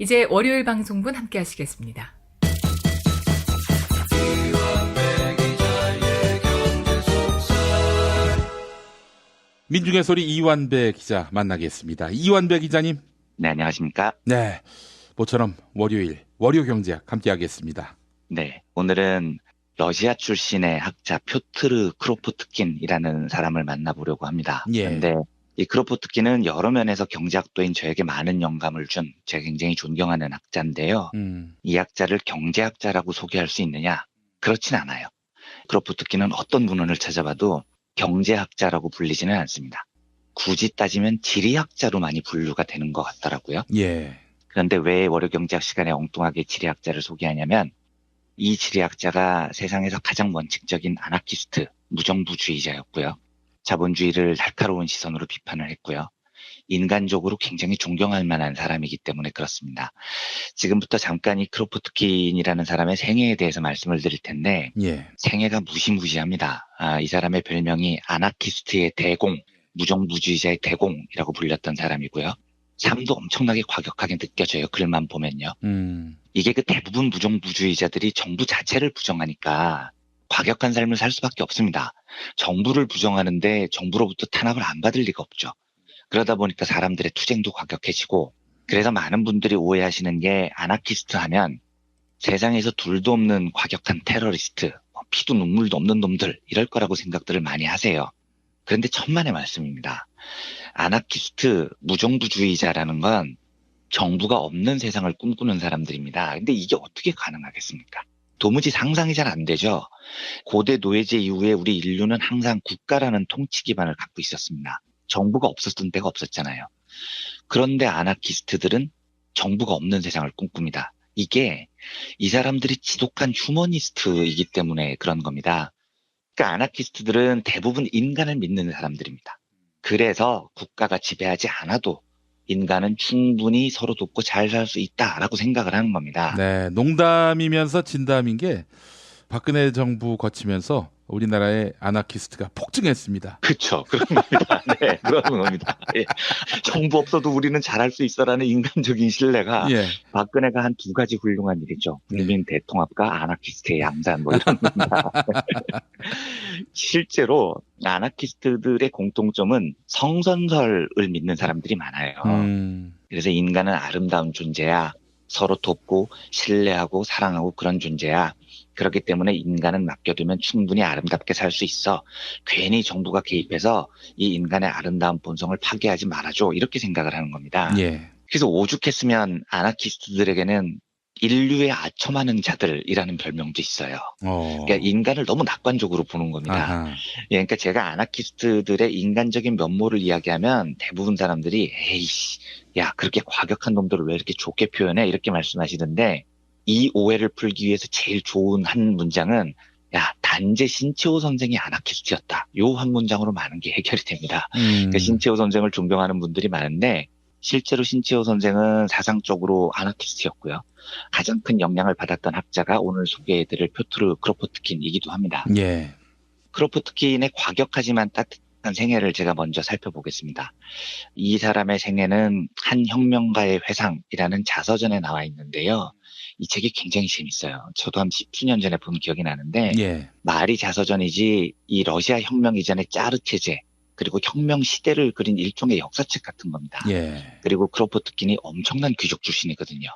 이제 월요일 방송분 함께 하시겠습니다. 민중의 소리 이완배 기자 만나겠습니다. 이완배 기자님. 네, 안녕하십니까? 네, 모처럼 월요일 월요경제학 함께하겠습니다. 네, 오늘은 러시아 출신의 학자 표트르 크로포트킨이라는 사람을 만나보려고 합니다. 예. 그런데 이 크로포트킨은 여러 면에서 경제학도인 저에게 많은 영감을 준 제가 굉장히 존경하는 학자인데요. 이 학자를 경제학자라고 소개할 수 있느냐? 그렇진 않아요. 크로포트킨은 어떤 문헌을 찾아봐도 경제학자라고 불리지는 않습니다. 굳이 따지면 지리학자로 많이 분류가 되는 것 같더라고요. 예. 그런데 왜 월요경제학 시간에 엉뚱하게 지리학자를 소개하냐면 이 지리학자가 세상에서 가장 원칙적인 아나키스트, 무정부주의자였고요. 자본주의를 날카로운 시선으로 비판을 했고요. 인간적으로 굉장히 존경할 만한 사람이기 때문에 그렇습니다. 지금부터 잠깐 이 크로포트킨이라는 사람의 생애에 대해서 말씀을 드릴 텐데 예. 생애가 무시무시합니다. 이 사람의 별명이 아나키스트의 대공, 무정부주의자의 대공이라고 불렸던 사람이고요. 삶도 엄청나게 과격하게 느껴져요. 글만 보면요. 이게 그 대부분 무정부주의자들이 정부 자체를 부정하니까 과격한 삶을 살 수밖에 없습니다. 정부를 부정하는데 정부로부터 탄압을 안 받을 리가 없죠. 그러다 보니까 사람들의 투쟁도 과격해지고 그래서 많은 분들이 오해하시는 게 아나키스트 하면 세상에서 둘도 없는 과격한 테러리스트, 피도 눈물도 없는 놈들 이럴 거라고 생각들을 많이 하세요. 그런데 천만의 말씀입니다. 아나키스트, 무정부주의자라는 건 정부가 없는 세상을 꿈꾸는 사람들입니다. 근데 이게 어떻게 가능하겠습니까? 도무지 상상이 잘 안 되죠. 고대 노예제 이후에 우리 인류는 항상 국가라는 통치 기반을 갖고 있었습니다. 정부가 없었던 때가 없었잖아요. 그런데 아나키스트들은 정부가 없는 세상을 꿈꿉니다. 이게 이 사람들이 지독한 휴머니스트이기 때문에 그런 겁니다. 그러니까 아나키스트들은 대부분 인간을 믿는 사람들입니다. 그래서 국가가 지배하지 않아도 인간은 충분히 서로 돕고 잘 살 수 있다라고 생각을 하는 겁니다. 네, 농담이면서 진담인 게 박근혜 정부 거치면서 우리나라의 아나키스트가 폭증했습니다. 그렇죠. 그런 겁니다. 네, 그런 겁니다. 예. 정부 없어도 우리는 잘할 수 있어라는 인간적인 신뢰가 예. 박근혜가 한 두 가지 훌륭한 일이죠. 국민 대통합과 아나키스트의 양산 뭐 이런 겁니다. 실제로 아나키스트들의 공통점은 성선설을 믿는 사람들이 많아요. 그래서 인간은 아름다운 존재야. 서로 돕고 신뢰하고 사랑하고 그런 존재야. 그렇기 때문에 인간은 맡겨두면 충분히 아름답게 살 수 있어. 괜히 정부가 개입해서 이 인간의 아름다운 본성을 파괴하지 말아줘. 이렇게 생각을 하는 겁니다. 예. 그래서 오죽했으면 아나키스트들에게는 인류의 아첨하는 자들이라는 별명도 있어요. 그러니까 인간을 너무 낙관적으로 보는 겁니다. 아하. 예, 그러니까 제가 아나키스트들의 인간적인 면모를 이야기하면 대부분 사람들이 에이씨, 야 그렇게 과격한 놈들을 왜 이렇게 좋게 표현해? 이렇게 말씀하시는데 이 오해를 풀기 위해서 제일 좋은 한 문장은 야 단재 신채호 선생이 아나키스트였다. 요 한 문장으로 많은 게 해결이 됩니다. 그러니까 신채호 선생을 존경하는 분들이 많은데 실제로 신채호 선생은 사상적으로 아나키스트였고요. 가장 큰 영향을 받았던 학자가 오늘 소개해드릴 표트르 크로포트킨이기도 합니다. 예. 크로포트킨의 과격하지만 따뜻한 생애를 제가 먼저 살펴보겠습니다. 이 사람의 생애는 한 혁명가의 회상이라는 자서전에 나와 있는데요. 이 책이 굉장히 재밌어요. 저도 한 10수년 전에 본 기억이 나는데 예. 말이 자서전이지 이 러시아 혁명 이전의 짜르 체제 그리고 혁명 시대를 그린 일종의 역사책 같은 겁니다. 예. 그리고 크로포트킨이 엄청난 귀족 출신이거든요.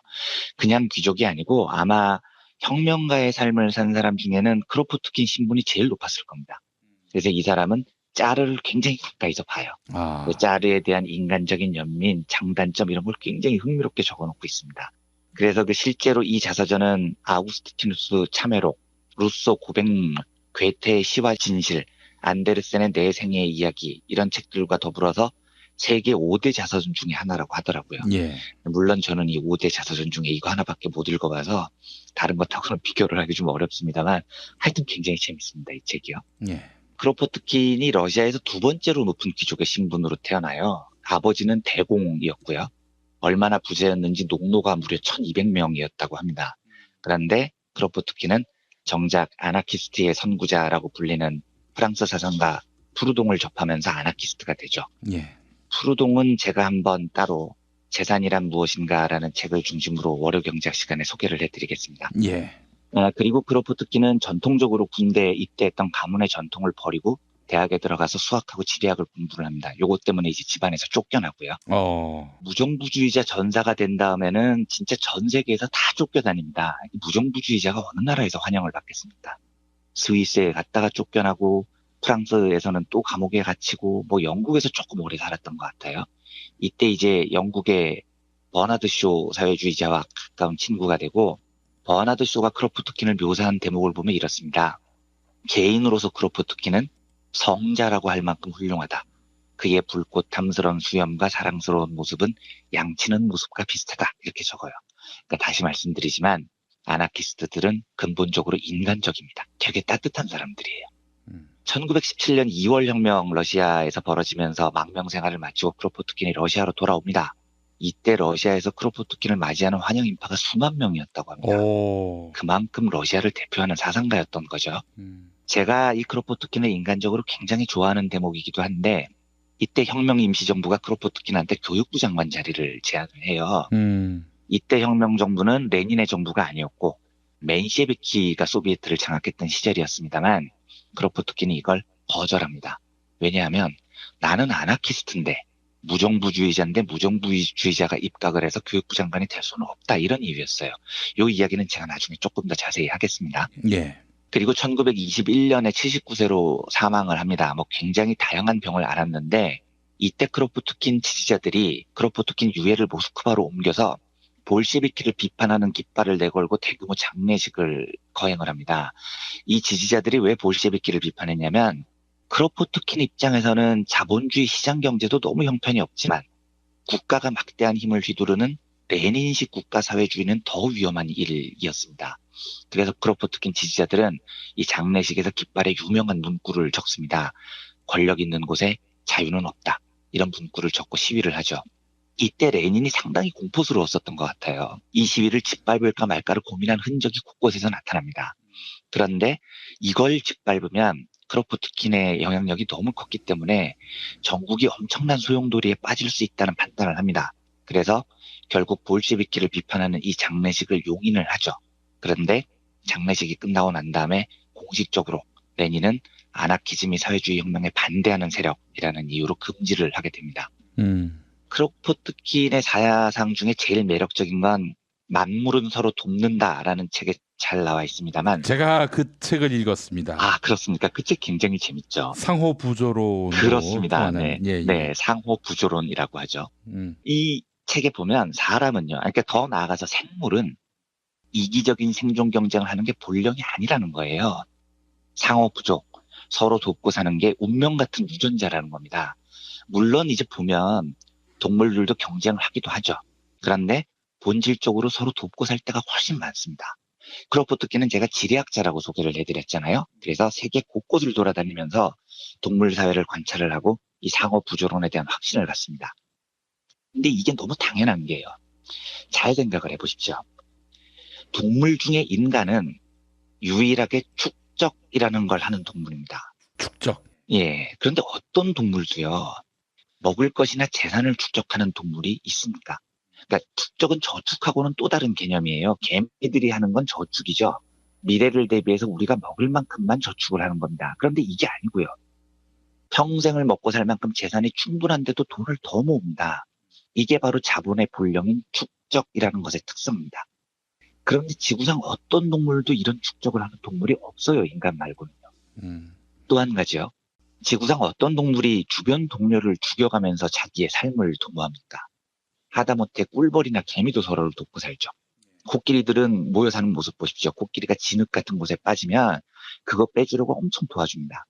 그냥 귀족이 아니고 아마 혁명가의 삶을 산 사람 중에는 크로포트킨 신분이 제일 높았을 겁니다. 그래서 이 사람은 짜르를 굉장히 가까이서 봐요. 그 짜르에 대한 인간적인 연민, 장단점 이런 걸 굉장히 흥미롭게 적어놓고 있습니다. 그래서 그 실제로 이 자서전은 아우구스티누스 참회록, 루소 고백문, 괴테의 시와 진실, 안데르센의 내 생애의 이야기 이런 책들과 더불어서 세계 5대 자서전 중에 하나라고 하더라고요. 예. 물론 저는 이 5대 자서전 중에 이거 하나밖에 못 읽어봐서 다른 것하고는 비교를 하기 좀 어렵습니다만 하여튼 굉장히 재밌습니다. 이 책이요. 예. 크로포트킨이 러시아에서 두 번째로 높은 귀족의 신분으로 태어나요. 아버지는 대공이었고요. 얼마나 부자였는지 농노가 무려 1200명이었다고 합니다. 그런데 크로포트킨은 정작 아나키스트의 선구자라고 불리는 프랑스 사상가 푸르동을 접하면서 아나키스트가 되죠. 예. 푸르동은 제가 한번 따로 재산이란 무엇인가라는 책을 중심으로 월요 경제학 시간에 소개를 해드리겠습니다. 예. 그리고 크로포트키는 전통적으로 군대에 입대했던 가문의 전통을 버리고 대학에 들어가서 수학하고 지리학을 공부를 합니다. 요것 때문에 이제 집안에서 쫓겨나고요. 무정부주의자 전사가 된 다음에는 진짜 전 세계에서 다 쫓겨다닙니다. 무정부주의자가 어느 나라에서 환영을 받겠습니까? 스위스에 갔다가 쫓겨나고 프랑스에서는 또 감옥에 갇히고 뭐 영국에서 조금 오래 살았던 것 같아요. 이때 이제 영국의 버나드 쇼 사회주의자와 가까운 친구가 되고 버나드 쇼가 크로포트킨을 묘사한 대목을 보면 이렇습니다. 개인으로서 크로포트킨은 성자라고 할 만큼 훌륭하다. 그의 붉고 탐스러운 수염과 사랑스러운 모습은 양치는 모습과 비슷하다. 이렇게 적어요. 그러니까 다시 말씀드리지만 아나키스트들은 근본적으로 인간적입니다. 되게 따뜻한 사람들이에요. 1917년 2월 혁명 러시아에서 벌어지면서 망명 생활을 마치고 크로포트킨이 러시아로 돌아옵니다. 이때 러시아에서 크로포트킨을 맞이하는 환영 인파가 수만 명이었다고 합니다. 그만큼 러시아를 대표하는 사상가였던 거죠. 제가 이 크로포트킨을 인간적으로 굉장히 좋아하는 대목이기도 한데 이때 혁명 임시정부가 크로포트킨한테 교육부 장관 자리를 제안을 해요. 이때 혁명 정부는 레닌의 정부가 아니었고 맨셰비키가 소비에트를 장악했던 시절이었습니다만 크로포트킨이 이걸 거절합니다. 왜냐하면 나는 아나키스트인데 무정부주의자인데 무정부주의자가 입각을 해서 교육부 장관이 될 수는 없다. 이런 이유였어요. 이 이야기는 제가 나중에 조금 더 자세히 하겠습니다. 예. 그리고 1921년에 79세로 사망을 합니다. 뭐 굉장히 다양한 병을 앓았는데 이때 크로포트킨 지지자들이 크로포트킨 유해를 모스크바로 옮겨서 볼셰비키를 비판하는 깃발을 내걸고 대규모 장례식을 거행을 합니다. 이 지지자들이 왜 볼셰비키를 비판했냐면 크로포트킨 입장에서는 자본주의 시장 경제도 너무 형편이 없지만 국가가 막대한 힘을 휘두르는 레닌식 국가사회주의는 더 위험한 일이었습니다. 그래서 크로포트킨 지지자들은 이 장례식에서 깃발에 유명한 문구를 적습니다. 권력 있는 곳에 자유는 없다. 이런 문구를 적고 시위를 하죠. 이때 레닌이 상당히 공포스러웠었던 것 같아요. 이 시위를 짓밟을까 말까를 고민한 흔적이 곳곳에서 나타납니다. 그런데 이걸 짓밟으면 크로포트킨의 영향력이 너무 컸기 때문에 전국이 엄청난 소용돌이에 빠질 수 있다는 판단을 합니다. 그래서 결국 볼셰비키를 비판하는 이 장례식을 용인을 하죠. 그런데 장례식이 끝나고 난 다음에 공식적으로 레닌은 아나키즘이 사회주의 혁명에 반대하는 세력이라는 이유로 금지를 하게 됩니다. 크로포트킨의 사야상 중에 제일 매력적인 건 만물은 서로 돕는다라는 책에 잘 나와 있습니다만 제가 그 책을 읽었습니다. 아, 그렇습니까? 그 책 굉장히 재밌죠. 상호 부조론. 그렇습니다. 네. 예. 네, 상호 부조론이라고 하죠. 이 책에 보면 사람은요, 그러니까 더 나아가서 생물은 이기적인 생존 경쟁을 하는 게 본령이 아니라는 거예요. 상호 부족, 서로 돕고 사는 게 운명 같은 유전자라는 겁니다. 물론 이제 보면 동물들도 경쟁을 하기도 하죠. 그런데 본질적으로 서로 돕고 살 때가 훨씬 많습니다. 크로포트킨은 제가 지리학자라고 소개를 해드렸잖아요. 그래서 세계 곳곳을 돌아다니면서 동물 사회를 관찰을 하고 이 상호 부조론에 대한 확신을 갖습니다. 근데 이게 너무 당연한 게요. 잘 생각을 해보십시오. 동물 중에 인간은 유일하게 축적이라는 걸 하는 동물입니다. 축적. 예. 그런데 어떤 동물도요, 먹을 것이나 재산을 축적하는 동물이 있습니까? 그러니까 축적은 저축하고는 또 다른 개념이에요. 개미들이 하는 건 저축이죠. 미래를 대비해서 우리가 먹을 만큼만 저축을 하는 겁니다. 그런데 이게 아니고요. 평생을 먹고 살 만큼 재산이 충분한데도 돈을 더 모읍니다. 이게 바로 자본의 본령인 축적이라는 것의 특성입니다. 그런데 지구상 어떤 동물도 이런 축적을 하는 동물이 없어요. 인간 말고는요. 또 한 가지요. 지구상 어떤 동물이 주변 동료를 죽여가면서 자기의 삶을 도모합니까? 하다못해 꿀벌이나 개미도 서로를 돕고 살죠. 코끼리들은 모여 사는 모습 보십시오. 코끼리가 진흙 같은 곳에 빠지면 그거 빼주려고 엄청 도와줍니다.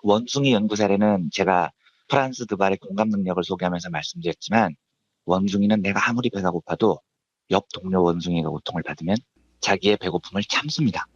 원숭이 연구 사례는 제가 프란스 드발의 공감 능력을 소개하면서 말씀드렸지만 원숭이는 내가 아무리 배가 고파도 옆 동료 원숭이가 고통을 받으면 자기의 배고픔을 참습니다.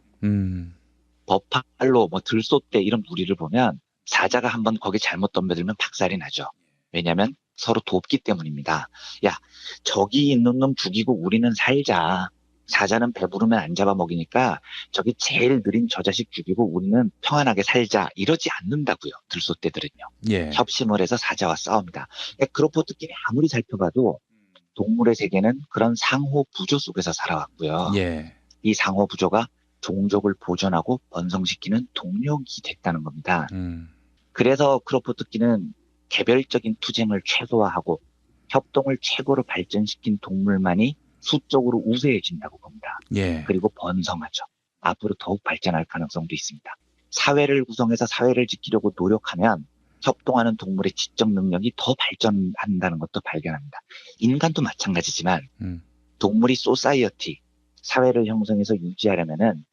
버팔로, 들소떼 이런 무리를 보면 사자가 한번 거기 잘못 덤벼들면 박살이 나죠. 왜냐하면 서로 돕기 때문입니다. 야, 저기 있는 놈 죽이고 우리는 살자. 사자는 배부르면 안 잡아먹이니까 저기 제일 느린 저 자식 죽이고 우리는 평안하게 살자. 이러지 않는다고요. 들소떼들은요. 예. 협심을 해서 사자와 싸웁니다. 그러니까 크로포트킨이 아무리 살펴봐도 동물의 세계는 그런 상호 부조 속에서 살아왔고요. 예. 이 상호 부조가 종족을 보존하고 번성시키는 동력이 됐다는 겁니다. 그래서 크로포트키는 개별적인 투쟁을 최소화하고 협동을 최고로 발전시킨 동물만이 수적으로 우세해진다고 봅니다. 예. 그리고 번성하죠. 앞으로 더욱 발전할 가능성도 있습니다. 사회를 구성해서 사회를 지키려고 노력하면 협동하는 동물의 지적 능력이 더 발전한다는 것도 발견합니다. 인간도 마찬가지지만 동물이 소사이어티, 사회를 형성해서 유지하려면은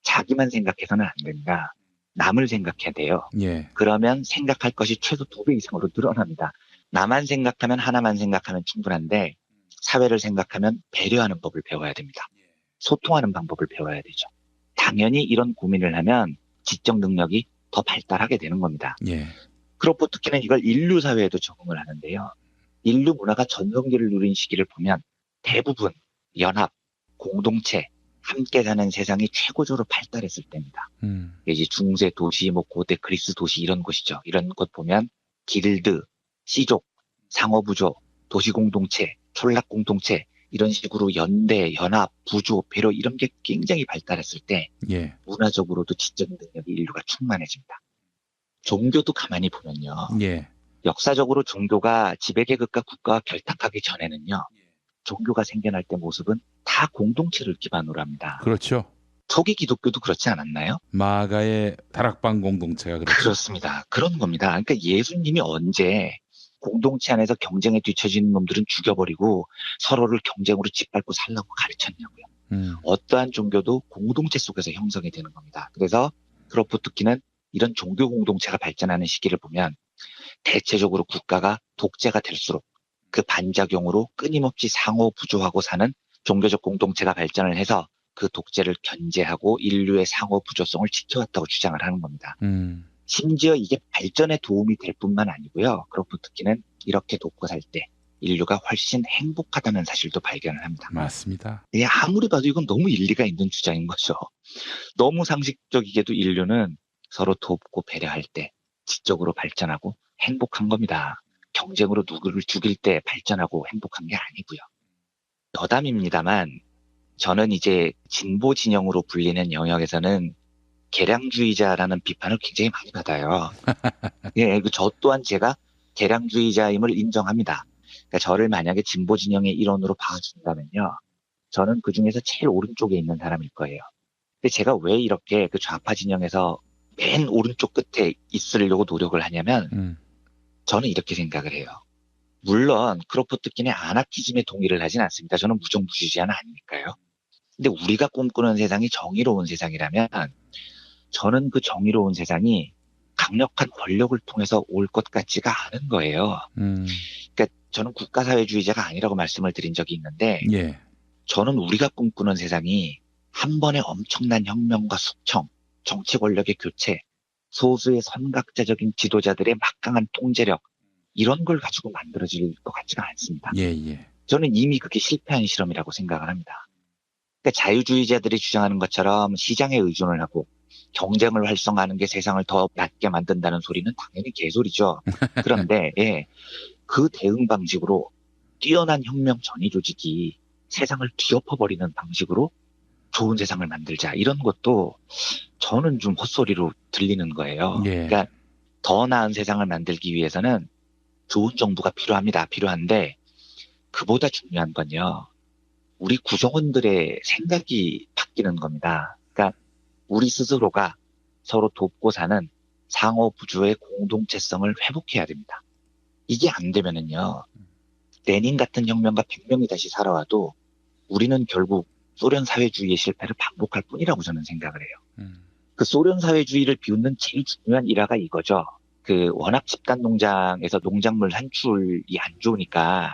자기만 생각해서는 안 됩니다. 남을 생각해야 돼요. 예. 그러면 생각할 것이 최소 2배 이상으로 늘어납니다. 나만 생각하면 하나만 생각하면 충분한데 사회를 생각하면 배려하는 법을 배워야 됩니다. 소통하는 방법을 배워야 되죠. 당연히 이런 고민을 하면 지적 능력이 더 발달하게 되는 겁니다. 예. 크로포트키는 이걸 인류 사회에도 적용을 하는데요. 인류 문화가 전성기를 누린 시기를 보면 대부분 연합, 공동체, 함께 사는 세상이 최고조로 발달했을 때입니다. 이제 중세 도시, 고대 그리스 도시 이런 곳이죠. 이런 곳 보면 길드, 씨족, 상어부조, 도시공동체, 촌락공동체 이런 식으로 연대, 연합, 부조, 배려 이런 게 굉장히 발달했을 때 예. 문화적으로도 지적 능력이 인류가 충만해집니다. 종교도 가만히 보면요. 예. 역사적으로 종교가 지배계급과 국가와 결탁하기 전에는요. 종교가 생겨날 때 모습은 다 공동체를 기반으로 합니다. 그렇죠. 초기 기독교도 그렇지 않았나요? 마가의 다락방 공동체가 그렇죠. 그렇습니다. 그런 겁니다. 그러니까 예수님이 언제 공동체 안에서 경쟁에 뒤처지는 놈들은 죽여버리고 서로를 경쟁으로 짓밟고 살라고 가르쳤냐고요. 어떠한 종교도 공동체 속에서 형성이 되는 겁니다. 그래서 크로포트키는 이런 종교 공동체가 발전하는 시기를 보면 대체적으로 국가가 독재가 될수록 그 반작용으로 끊임없이 상호 부조하고 사는 종교적 공동체가 발전을 해서 그 독재를 견제하고 인류의 상호 부조성을 지켜왔다고 주장을 하는 겁니다. 심지어 이게 발전에 도움이 될 뿐만 아니고요. 크로포트키는 이렇게 돕고 살 때 인류가 훨씬 행복하다는 사실도 발견을 합니다. 맞습니다. 예, 아무리 봐도 이건 너무 일리가 있는 주장인 거죠. 너무 상식적이게도 인류는 서로 돕고 배려할 때 지적으로 발전하고 행복한 겁니다. 경쟁으로 누구를 죽일 때 발전하고 행복한 게 아니고요. 여담입니다만 저는 이제 진보 진영으로 불리는 영역에서는 개량주의자라는 비판을 굉장히 많이 받아요. 예, 저 또한 제가 개량주의자임을 인정합니다. 그러니까 저를 만약에 진보 진영의 일원으로 봐준다면요. 저는 그 중에서 제일 오른쪽에 있는 사람일 거예요. 근데 제가 왜 이렇게 그 좌파 진영에서 맨 오른쪽 끝에 있으려고 노력을 하냐면 저는 이렇게 생각을 해요. 물론 크로포트키는 아나키즘에 동의를 하진 않습니다. 저는 무정부주의자는 아니니까요. 근데 우리가 꿈꾸는 세상이 정의로운 세상이라면 저는 그 정의로운 세상이 강력한 권력을 통해서 올 것 같지가 않은 거예요. 그러니까 저는 국가사회주의자가 아니라고 말씀을 드린 적이 있는데 예. 저는 우리가 꿈꾸는 세상이 한 번의 엄청난 혁명과 숙청, 정치 권력의 교체, 소수의 선각자적인 지도자들의 막강한 통제력 이런 걸 가지고 만들어질 것 같지가 않습니다. 예, 예. 저는 이미 그게 실패한 실험이라고 생각을 합니다. 그러니까 자유주의자들이 주장하는 것처럼 시장에 의존을 하고 경쟁을 활성화하는 게 세상을 더 낫게 만든다는 소리는 당연히 개소리죠. 그런데 예, 그 대응 방식으로 뛰어난 혁명 전위 조직이 세상을 뒤엎어버리는 방식으로 좋은 세상을 만들자 이런 것도 저는 좀 헛소리로 들리는 거예요. 예. 그러니까 더 나은 세상을 만들기 위해서는 좋은 정부가 필요합니다. 필요한데 그보다 중요한 건요. 우리 구성원들의 생각이 바뀌는 겁니다. 그러니까 우리 스스로가 서로 돕고 사는 상호 부조의 공동체성을 회복해야 됩니다. 이게 안 되면은요. 레닌 같은 혁명가 100명이 다시 살아와도 우리는 결국 소련 사회주의의 실패를 반복할 뿐이라고 저는 생각을 해요. 그 소련 사회주의를 비웃는 제일 중요한 일화가 이거죠. 그 워낙 집단 농장에서 농작물 산출이 안 좋으니까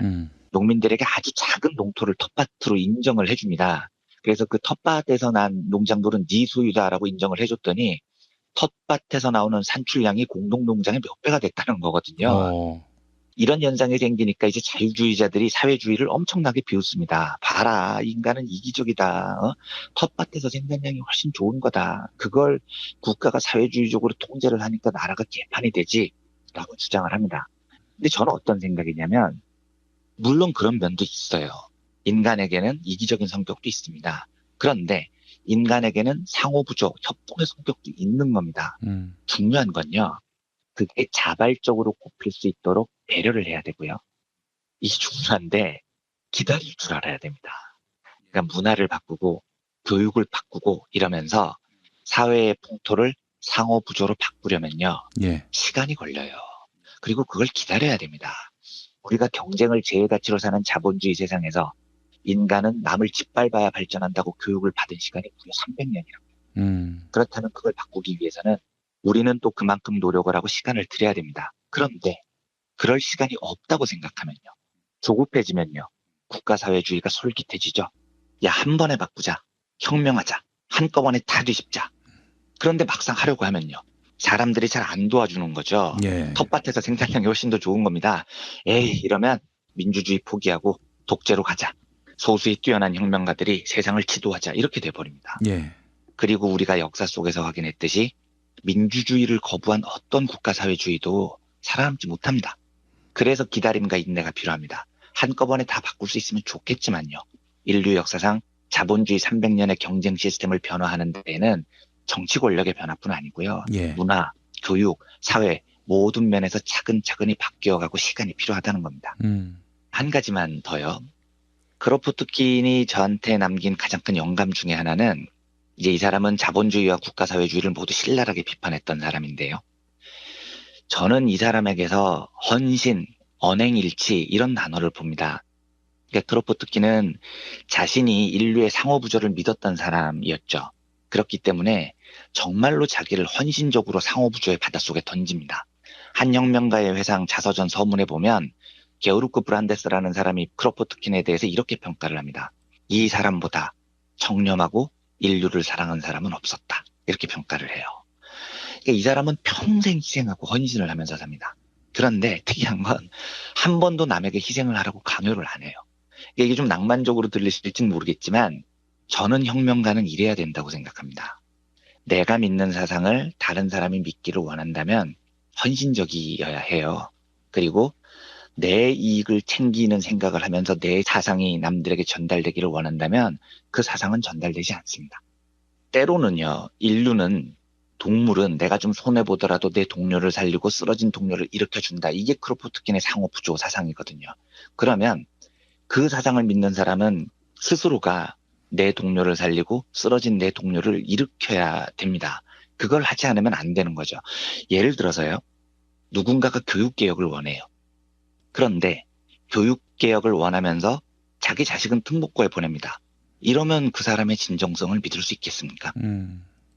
농민들에게 아주 작은 농토를 텃밭으로 인정을 해줍니다. 그래서 그 텃밭에서 난 농작물은 네 소유다라고 인정을 해줬더니 텃밭에서 나오는 산출량이 공동농장의 몇 배가 됐다는 거거든요. 이런 현상이 생기니까 이제 자유주의자들이 사회주의를 엄청나게 비웃습니다. 봐라, 인간은 이기적이다. 텃밭에서 생산량이 훨씬 좋은 거다. 그걸 국가가 사회주의적으로 통제를 하니까 나라가 개판이 되지 라고 주장을 합니다. 근데 저는 어떤 생각이냐면 물론 그런 면도 있어요. 인간에게는 이기적인 성격도 있습니다. 그런데 인간에게는 상호부조, 협동의 성격도 있는 겁니다. 중요한 건요. 그게 자발적으로 꼽힐 수 있도록 배려를 해야 되고요. 이게 중요한데 기다릴 줄 알아야 됩니다. 그러니까 문화를 바꾸고 교육을 바꾸고 이러면서 사회의 풍토를 상호부조로 바꾸려면요. 예. 시간이 걸려요. 그리고 그걸 기다려야 됩니다. 우리가 경쟁을 제외가치로 사는 자본주의 세상에서 인간은 남을 짓밟아야 발전한다고 교육을 받은 시간이 무려 300년이라고요. 그렇다면 그걸 바꾸기 위해서는 우리는 또 그만큼 노력을 하고 시간을 들여야 됩니다. 그런데 그럴 시간이 없다고 생각하면요. 조급해지면요. 국가사회주의가 솔깃해지죠. 야, 한 번에 바꾸자. 혁명하자. 한꺼번에 다 뒤집자. 그런데 막상 하려고 하면요. 사람들이 잘 안 도와주는 거죠. 예. 텃밭에서 생산량이 훨씬 더 좋은 겁니다. 에이, 이러면 민주주의 포기하고 독재로 가자. 소수의 뛰어난 혁명가들이 세상을 지도하자. 이렇게 돼버립니다. 예. 그리고 우리가 역사 속에서 확인했듯이 민주주의를 거부한 어떤 국가사회주의도 살아남지 못합니다. 그래서 기다림과 인내가 필요합니다. 한꺼번에 다 바꿀 수 있으면 좋겠지만요. 인류 역사상 자본주의 300년의 경쟁 시스템을 변화하는 데에는 정치 권력의 변화뿐 아니고요. 예. 문화, 교육, 사회 모든 면에서 차근차근히 바뀌어가고 시간이 필요하다는 겁니다. 한 가지만 더요. 크로포트킨이 저한테 남긴 가장 큰 영감 중에 하나는 이제 이 사람은 자본주의와 국가사회주의를 모두 신랄하게 비판했던 사람인데요. 저는 이 사람에게서 헌신, 언행일치 이런 단어를 봅니다. 그러니까 크로포트킨은 자신이 인류의 상호부조를 믿었던 사람이었죠. 그렇기 때문에 정말로 자기를 헌신적으로 상호부조의 바닷속에 던집니다. 한 혁명가의 회상 자서전 서문에 보면 게오르크 브란데스라는 사람이 크로포트킨에 대해서 이렇게 평가를 합니다. 이 사람보다 청렴하고 인류를 사랑한 사람은 없었다. 이렇게 평가를 해요. 그러니까 이 사람은 평생 희생하고 헌신을 하면서 삽니다. 그런데 특이한 건 한 번도 남에게 희생을 하라고 강요를 안 해요. 이게 좀 낭만적으로 들리실지는 모르겠지만 저는 혁명가는 이래야 된다고 생각합니다. 내가 믿는 사상을 다른 사람이 믿기를 원한다면 헌신적이어야 해요. 그리고 내 이익을 챙기는 생각을 하면서 내 사상이 남들에게 전달되기를 원한다면 그 사상은 전달되지 않습니다. 때로는요, 인류는 동물은 내가 좀 손해보더라도 내 동료를 살리고 쓰러진 동료를 일으켜준다. 이게 크로포트킨의 상호부조 사상이거든요. 그러면 그 사상을 믿는 사람은 스스로가 내 동료를 살리고 쓰러진 내 동료를 일으켜야 됩니다. 그걸 하지 않으면 안 되는 거죠. 예를 들어서요. 누군가가 교육개혁을 원해요. 그런데 교육개혁을 원하면서 자기 자식은 특목고에 보냅니다. 이러면 그 사람의 진정성을 믿을 수 있겠습니까?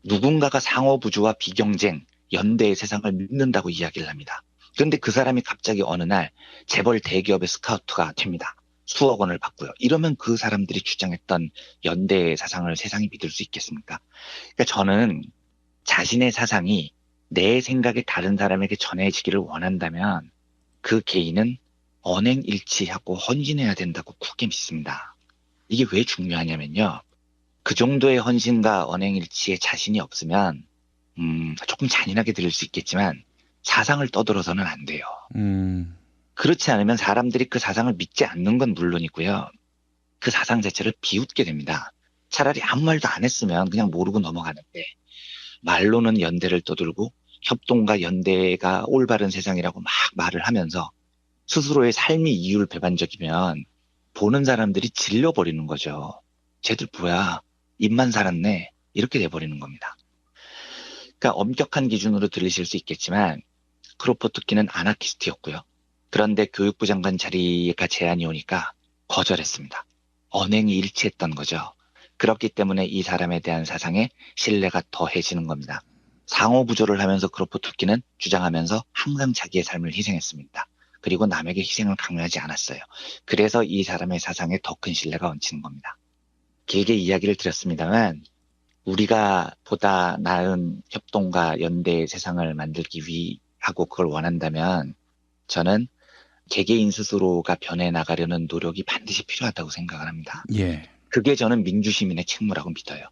누군가가 상호부조와 비경쟁, 연대의 세상을 믿는다고 이야기를 합니다. 그런데 그 사람이 갑자기 어느 날 재벌 대기업의 스카우트가 됩니다. 수억 원을 받고요. 이러면 그 사람들이 주장했던 연대의 사상을 세상이 믿을 수 있겠습니까? 그러니까 저는 자신의 사상이 내 생각이 다른 사람에게 전해지기를 원한다면 그 개인은 언행일치하고 헌신해야 된다고 굳게 믿습니다. 이게 왜 중요하냐면요. 그 정도의 헌신과 언행일치에 자신이 없으면 조금 잔인하게 들릴 수 있겠지만 사상을 떠들어서는 안 돼요. 그렇지 않으면 사람들이 그 사상을 믿지 않는 건 물론이고요. 그 사상 자체를 비웃게 됩니다. 차라리 아무 말도 안 했으면 그냥 모르고 넘어가는데 말로는 연대를 떠들고 협동과 연대가 올바른 세상이라고 막 말을 하면서 스스로의 삶이 이율배반적이면 보는 사람들이 질려버리는 거죠. 쟤들 뭐야, 입만 살았네, 이렇게 돼버리는 겁니다. 그러니까 엄격한 기준으로 들리실 수 있겠지만 크로포트킨은 아나키스트였고요. 그런데 교육부 장관 자리가 제안이 오니까 거절했습니다. 언행이 일치했던 거죠. 그렇기 때문에 이 사람에 대한 사상에 신뢰가 더해지는 겁니다. 상호부조를 하면서 크로포트킨은 주장하면서 항상 자기의 삶을 희생했습니다. 그리고 남에게 희생을 강요하지 않았어요. 그래서 이 사람의 사상에 더 큰 신뢰가 얹히는 겁니다. 길게 이야기를 드렸습니다만 우리가 보다 나은 협동과 연대의 세상을 만들기 위하고 그걸 원한다면 저는 개개인 스스로가 변해 나가려는 노력이 반드시 필요하다고 생각을 합니다. 예. 그게 저는 민주시민의 책무라고 믿어요.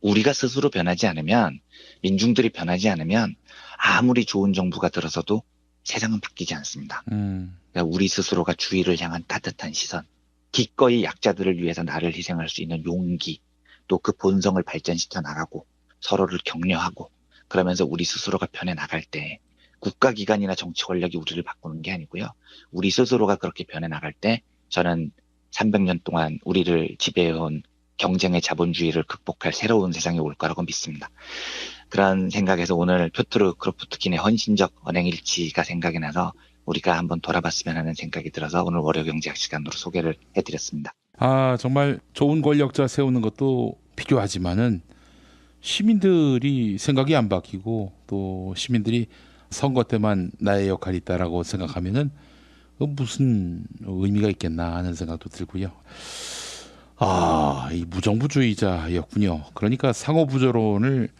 우리가 스스로 변하지 않으면, 민중들이 변하지 않으면 아무리 좋은 정부가 들어서도 세상은 바뀌지 않습니다. 음, 그러니까 우리 스스로가 주위를 향한 따뜻한 시선, 기꺼이 약자들을 위해서 나를 희생할 수 있는 용기, 또 그 본성을 발전시켜 나가고 서로를 격려하고 그러면서 우리 스스로가 변해 나갈 때 국가기관이나 정치 권력이 우리를 바꾸는 게 아니고요. 우리 스스로가 그렇게 변해 나갈 때 저는 300년 동안 우리를 지배해온 경쟁의 자본주의를 극복할 새로운 세상이 올 거라고 믿습니다. 그런 생각에서 오늘 표트르 크로포트킨의 헌신적 언행일치가 생각이 나서 우리가 한번 돌아봤으면 하는 생각이 들어서 오늘 월요경제학 시간으로 소개를 해드렸습니다. 아 정말 좋은 권력자 세우는 것도 필요하지만은 시민들이 생각이 안 바뀌고 또 시민들이 선거 때만 나의 역할이 있다라고 생각하면은 무슨 의미가 있겠나 하는 생각도 들고요. 이 무정부주의자였군요. 그러니까 상호부조론을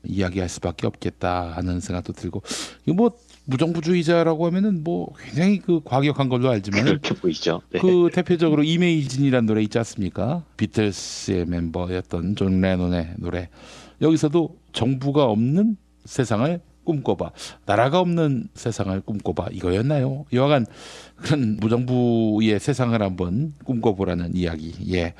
이야기할 수밖에 없겠다 하는 생각도 들고, 이거 뭐 무정부주의자라고 하면은 뭐 굉장히 그 과격한 걸로 알지만 그렇게 보이죠. 네. 그 대표적으로 이메이진이라는 노래 있지 않습니까? 비틀스의 멤버였던 존 레논의 노래. 여기서도 정부가 없는 세상을 꿈꿔봐, 나라가 없는 세상을 꿈꿔봐, 이거였나요? 여하간 그런 무정부의 세상을 한번 꿈꿔보라는 이야기. 예,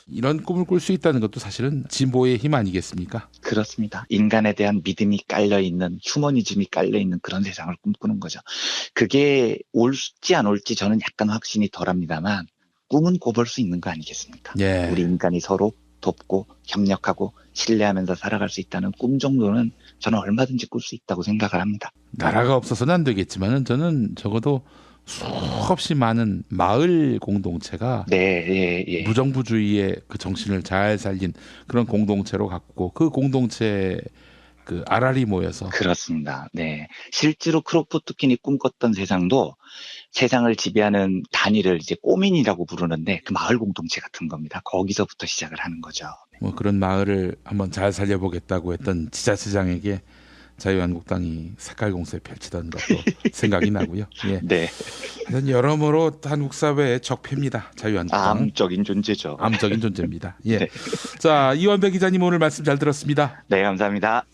이런 꿈을 꿀 수 있다는 것도 사실은 진보의 힘 아니겠습니까? 그렇습니다. 인간에 대한 믿음이 깔려있는, 휴머니즘이 깔려있는 그런 세상을 꿈꾸는 거죠. 그게 올지 안 올지 저는 약간 확신이 덜합니다만 꿈은 꿔볼 수 있는 거 아니겠습니까? 예. 우리 인간이 서로 돕고 협력하고 신뢰하면서 살아갈 수 있다는 꿈 정도는 저는 얼마든지 꿀 수 있다고 생각을 합니다. 나라가 없어서는 안 되겠지만은 저는 적어도 수없이 많은 마을 공동체가 네, 예. 무정부주의의 그 정신을 잘 살린 그런 공동체로 갖고 그 공동체 그 알알이 모여서 그렇습니다. 네. 실제로 크로포트킨이 꿈꿨던 세상도 세상을 지배하는 단위를 이제 꼬민이라고 부르는데 그 마을 공동체 같은 겁니다. 거기서부터 시작을 하는 거죠. 뭐 그런 마을을 한번 잘 살려보겠다고 했던 지자체장에게 자유한국당이 색깔 공세 펼치던 것도 생각이 나고요. 예. 네. 하여튼 여러모로 한국 사회의 적폐입니다. 자유한국당. 암적인 존재죠. 암적인 존재입니다. 예. 네. 자, 이완배 기자님 오늘 말씀 잘 들었습니다. 네, 감사합니다.